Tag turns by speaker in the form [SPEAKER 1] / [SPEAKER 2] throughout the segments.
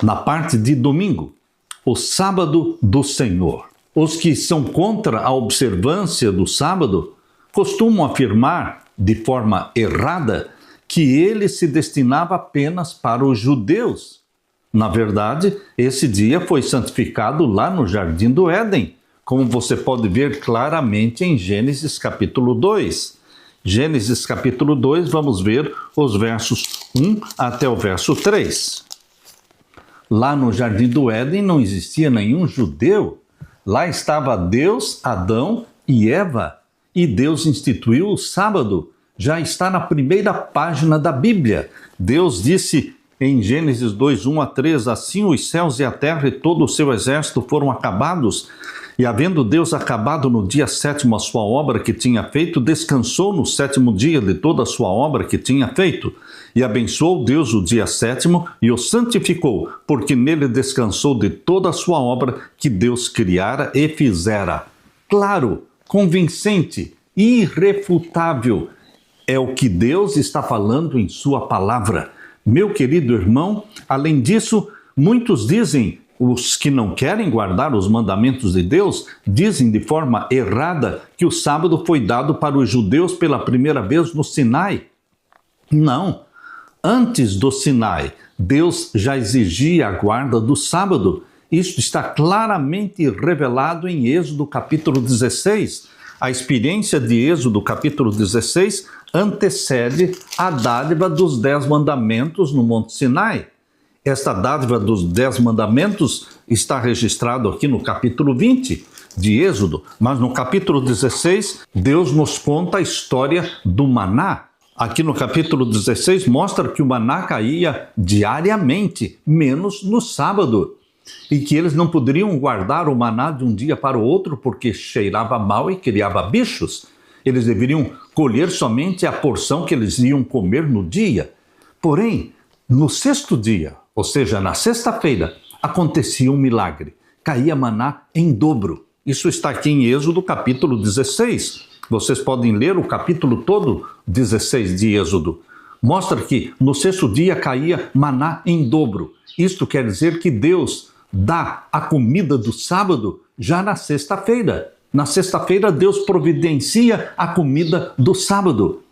[SPEAKER 1] na parte de domingo, o sábado do Senhor. Os que são contra a observância do sábado costumam afirmar, de forma errada, que ele se destinava apenas para os judeus. Na verdade, esse dia foi santificado lá no Jardim do Éden, como você pode ver claramente em Gênesis capítulo 2. Gênesis capítulo 2, vamos ver os versos 1 até o verso 3. Lá no Jardim do Éden não existia nenhum judeu. Lá estava Deus, Adão e Eva. E Deus instituiu o sábado. Já está na primeira página da Bíblia. Deus disse em Gênesis 2, 1 a 3, assim os céus e a terra e todo o seu exército foram acabados. E havendo Deus acabado no dia 7º a sua obra que tinha feito, descansou no 7º dia de toda a sua obra que tinha feito. E abençoou Deus o dia 7º e o santificou, porque nele descansou de toda a sua obra que Deus criara e fizera. Claro, convincente, irrefutável, é o que Deus está falando em sua palavra. Meu querido irmão, além disso, muitos dizem, os que não querem guardar os mandamentos de Deus, dizem de forma errada que o sábado foi dado para os judeus pela primeira vez no Sinai. Não. Antes do Sinai, Deus já exigia a guarda do sábado. Isto está claramente revelado em Êxodo capítulo 16. A experiência de Êxodo capítulo 16 antecede a dádiva dos 10 mandamentos no Monte Sinai. Esta dádiva dos 10 mandamentos está registrado aqui no capítulo 20 de Êxodo, mas no capítulo 16, Deus nos conta a história do maná. Aqui no capítulo 16 mostra que o maná caía diariamente, menos no sábado, e que eles não poderiam guardar o maná de um dia para o outro porque cheirava mal e criava bichos. Eles deveriam colher somente a porção que eles iam comer no dia. Porém, no 6º dia, ou seja, na sexta-feira, acontecia um milagre. Caía maná em dobro. Isso está aqui em Êxodo capítulo 16. Vocês podem ler o capítulo todo 16 de Êxodo. Mostra que no 6º dia caía maná em dobro. Isto quer dizer que Deus dá a comida do sábado já na sexta-feira. Na sexta-feira, Deus providencia a comida do sábado.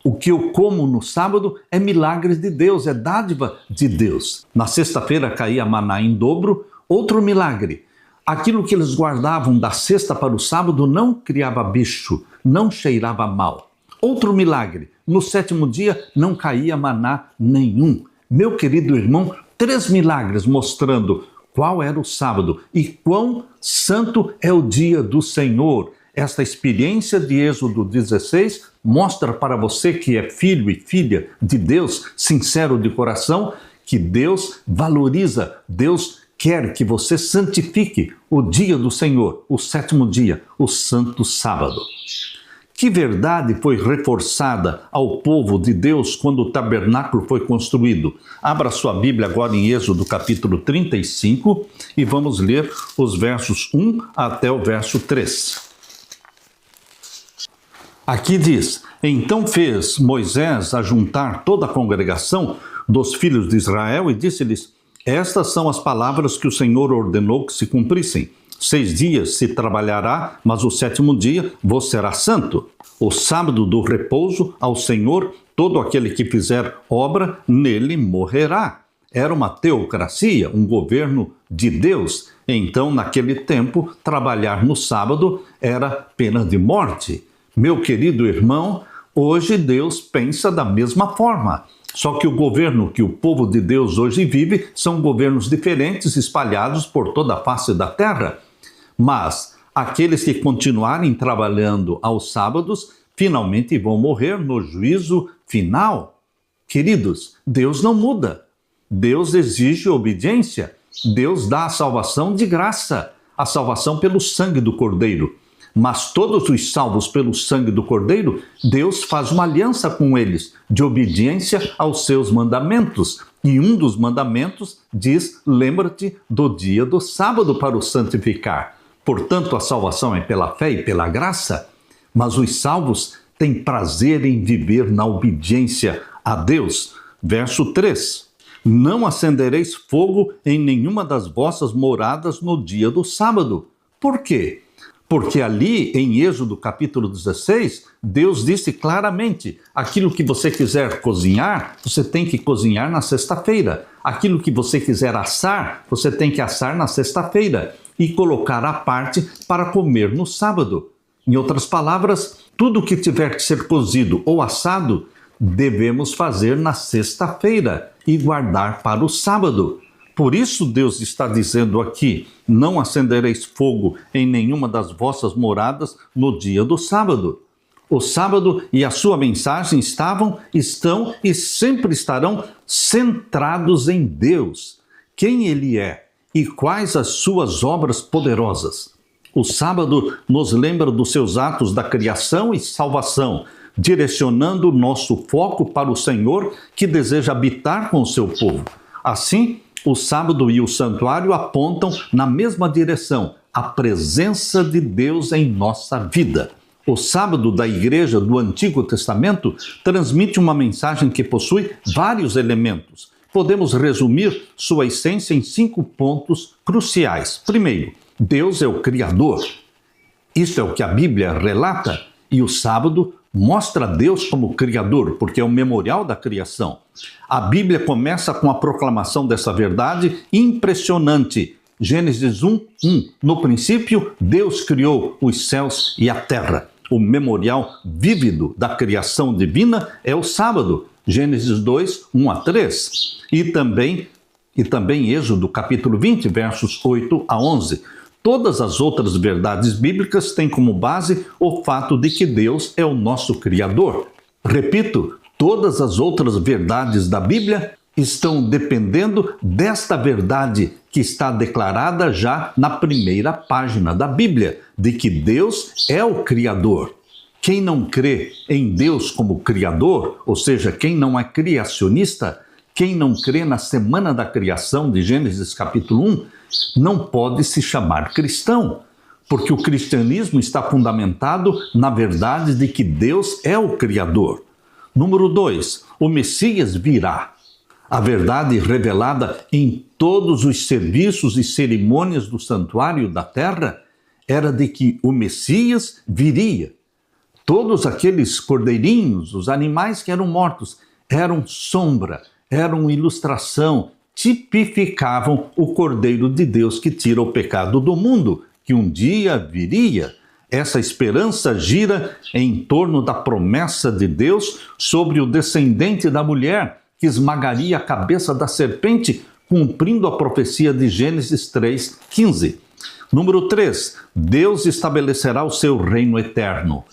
[SPEAKER 1] O que eu como no sábado é milagres de Deus, é dádiva de Deus. Na sexta-feira caía maná em dobro, outro milagre. Aquilo que eles guardavam da sexta para o sábado não criava bicho, não cheirava mal. Outro milagre. No 7º dia não caía maná nenhum. Meu querido irmão, 3 milagres mostrando qual era o sábado e quão santo é o dia do Senhor. Esta experiência de Êxodo 16 mostra para você que é filho e filha de Deus, sincero de coração, que Deus valoriza, Deus quer que você santifique o dia do Senhor, o 7º dia, o santo sábado. Que verdade foi reforçada ao povo de Deus quando o tabernáculo foi construído? Abra sua Bíblia agora em Êxodo capítulo 35 e vamos ler os versos 1 até o verso 3. Aqui diz: Então fez Moisés ajuntar toda a congregação dos filhos de Israel e disse-lhes: Estas são as palavras que o Senhor ordenou que se cumprissem. 6 dias se trabalhará, mas o 7º dia vos será santo. O sábado do repouso ao Senhor, todo aquele que fizer obra, nele morrerá. Era uma teocracia, um governo de Deus. Então, naquele tempo, trabalhar no sábado era pena de morte. Meu querido irmão, hoje Deus pensa da mesma forma. Só que o governo que o povo de Deus hoje vive são governos diferentes espalhados por toda a face da terra. Mas aqueles que continuarem trabalhando aos sábados finalmente vão morrer no juízo final. Queridos, Deus não muda. Deus exige obediência. Deus dá a salvação de graça, a salvação pelo sangue do Cordeiro. Mas todos os salvos pelo sangue do Cordeiro, Deus faz uma aliança com eles, de obediência aos seus mandamentos. E um dos mandamentos diz: lembra-te do dia do sábado para o santificar. Portanto, a salvação é pela fé e pela graça, mas os salvos têm prazer em viver na obediência a Deus. Verso 3. Não acendereis fogo em nenhuma das vossas moradas no dia do sábado. Por quê? Porque ali em Êxodo capítulo 16, Deus disse claramente, aquilo que você quiser cozinhar, você tem que cozinhar na sexta-feira. Aquilo que você quiser assar, você tem que assar na sexta-feira e colocar à parte para comer no sábado. Em outras palavras, tudo que tiver que ser cozido ou assado, devemos fazer na sexta-feira e guardar para o sábado. Por isso Deus está dizendo aqui, não acendereis fogo em nenhuma das vossas moradas no dia do sábado. O sábado e a sua mensagem estão e sempre estarão centrados em Deus, quem Ele é e quais as suas obras poderosas. O sábado nos lembra dos seus atos da criação e salvação, direcionando o nosso foco para o Senhor que deseja habitar com o seu povo. Assim, o sábado e o santuário apontam na mesma direção, a presença de Deus em nossa vida. O sábado da igreja do Antigo Testamento transmite uma mensagem que possui vários elementos. Podemos resumir sua essência em 5 pontos cruciais. Primeiro, Deus é o Criador. Isso é o que a Bíblia relata, e o sábado mostra Deus como Criador, porque é o memorial da criação. A Bíblia começa com a proclamação dessa verdade impressionante. Gênesis 1:1. No princípio, Deus criou os céus e a terra. O memorial vívido da criação divina é o sábado. Gênesis 2:1-3. E também Êxodo capítulo 20, versos 8-11. Todas as outras verdades bíblicas têm como base o fato de que Deus é o nosso Criador. Repito, todas as outras verdades da Bíblia estão dependendo desta verdade que está declarada já na primeira página da Bíblia, de que Deus é o Criador. Quem não crê em Deus como Criador, ou seja, quem não é criacionista, quem não crê na semana da criação de Gênesis capítulo 1, não pode se chamar cristão, porque o cristianismo está fundamentado na verdade de que Deus é o Criador. Número 2, o Messias virá. A verdade revelada em todos os serviços e cerimônias do santuário da terra era de que o Messias viria. Todos aqueles cordeirinhos, os animais que eram mortos, eram sombra, eram ilustração, tipificavam o Cordeiro de Deus que tira o pecado do mundo, que um dia viria. Essa esperança gira em torno da promessa de Deus sobre o descendente da mulher, que esmagaria a cabeça da serpente, cumprindo a profecia de Gênesis 3:15. Número 3, Deus estabelecerá o seu reino eterno.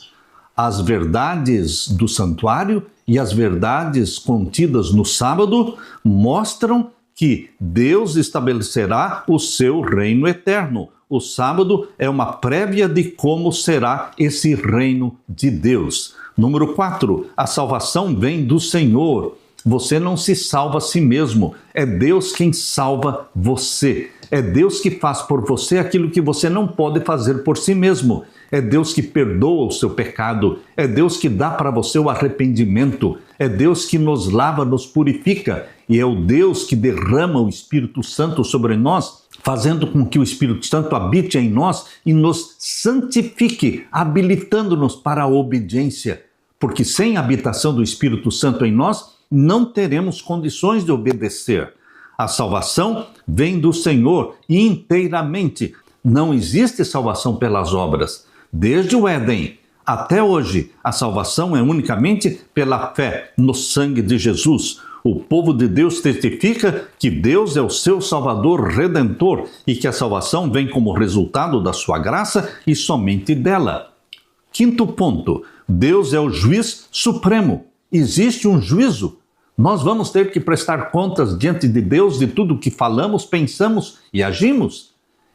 [SPEAKER 1] As verdades do santuário e as verdades contidas no sábado mostram que Deus estabelecerá o seu reino eterno. O sábado é uma prévia de como será esse reino de Deus. Número 4, a salvação vem do Senhor. Você não se salva a si mesmo, é Deus quem salva você. É Deus que faz por você aquilo que você não pode fazer por si mesmo. É Deus que perdoa o seu pecado, é Deus que dá para você o arrependimento, é Deus que nos lava, nos purifica, e é o Deus que derrama o Espírito Santo sobre nós, fazendo com que o Espírito Santo habite em nós e nos santifique, habilitando-nos para a obediência. Porque sem a habitação do Espírito Santo em nós, não teremos condições de obedecer. A salvação vem do Senhor inteiramente. Não existe salvação pelas obras. Desde o Éden até hoje, a salvação é unicamente pela fé no sangue de Jesus. O povo de Deus testifica que Deus é o seu Salvador Redentor e que a salvação vem como resultado da sua graça e somente dela. Quinto ponto, Deus é o juiz supremo. Existe um juízo. Nós vamos ter que prestar contas diante de Deus de tudo que falamos, pensamos e agimos.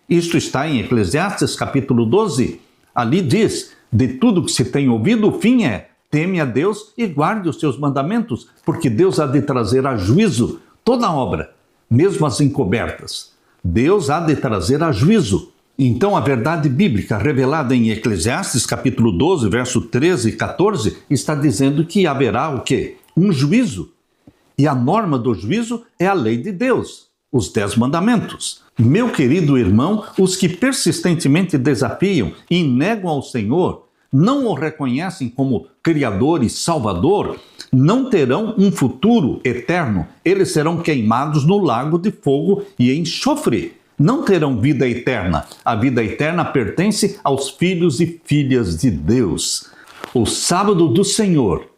[SPEAKER 1] Isto está em Eclesiastes capítulo 12. Ali diz, de tudo que se tem ouvido, o fim é, teme a Deus e guarde os seus mandamentos, porque Deus há de trazer a juízo toda a obra, mesmo as encobertas. Deus há de trazer a juízo. Então a verdade bíblica revelada em Eclesiastes capítulo 12, verso 13 e 14, está dizendo que haverá o quê? Um juízo. E a norma do juízo é a lei de Deus, os 10 mandamentos. Meu querido irmão, os que persistentemente desafiam e negam ao Senhor, não o reconhecem como Criador e Salvador, não terão um futuro eterno. Eles serão queimados no lago de fogo e enxofre. Não terão vida eterna. A vida eterna pertence aos filhos e filhas de Deus. O sábado do Senhor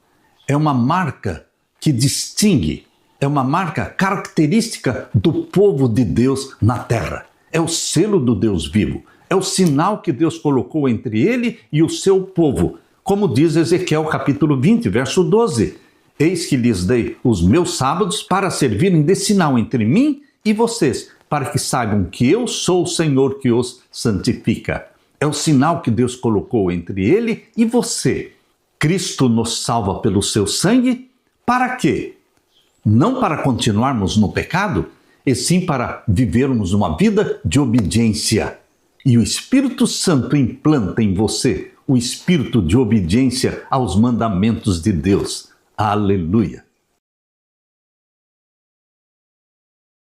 [SPEAKER 1] é uma marca que distingue, é uma marca característica do povo de Deus na terra. É o selo do Deus vivo. É o sinal que Deus colocou entre ele e o seu povo. Como diz Ezequiel capítulo 20, verso 12. Eis que lhes dei os meus sábados para servirem de sinal entre mim e vocês, para que saibam que eu sou o Senhor que os santifica. É o sinal que Deus colocou entre ele e você. Cristo nos salva pelo seu sangue. Para quê? Não para continuarmos no pecado, e sim para vivermos uma vida de obediência. E o Espírito Santo implanta em você o espírito de obediência aos mandamentos de Deus. Aleluia!